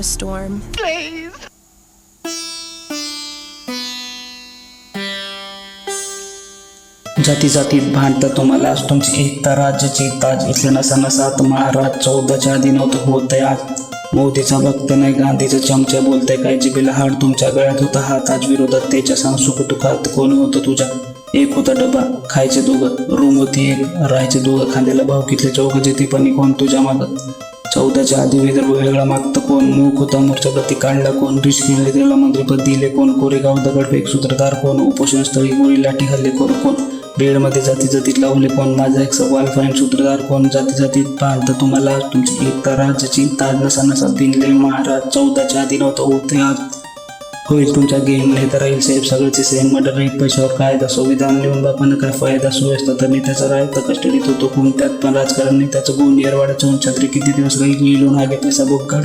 storm. जाती जातीत भांडतं तुम्हाला तुमची एकता राज्याची ताज इथले नसा नसात महाराज 14च्या आधी नव्हतं होतंय आज मोदीचा भक्त नाही गांधीचं चमच्या बोलतंय काय जिबेला हाड तुमच्या गळ्यात होता हात आज विरोधात त्याच्या सांग सुख दुखात कोण होतं तुझ्या एक होता डबा खायचे दोघं रूम होती एक राहायचे दोघं खांद्याला भावकीतले चौघ जेती पण कोण तुझ्या मागत 14च्या आधी विदर्भ वेगळा मागतं कोण मूक होता मोर्चा गती काढला कोण रिश खेळले त्याला मंत्रीपद दिले कोण कोरेगाव दगडफेक सूत्रधार कोण उपोषण स्थळी गोळी लाठी हल्ले कोण बेडमध्ये जाती जातीत लावले कोण माझा एक सवाल फाईन सूत्रधार कोण जाती जातीत पाहतं तुम्हाला तुमची एकता राज्याची ताज नसा नसा दिनले महाराज 14च्या आधी नव्हतं होते आज होईल तुमच्या गेम नेता राहील साहेब सगळ्याचे सेम मर्डर रेट पैशावर कायदा संविधान लिहून बापानं काय फायदा सुव्यवस्था तर नेत्याचा राहता कस्टडीत होतो कोण त्यात पण राजकारण नेत्याचं गुण येरवाड्याचं छत्री किती दिवस काही लिहून हा घेतला बोग काढ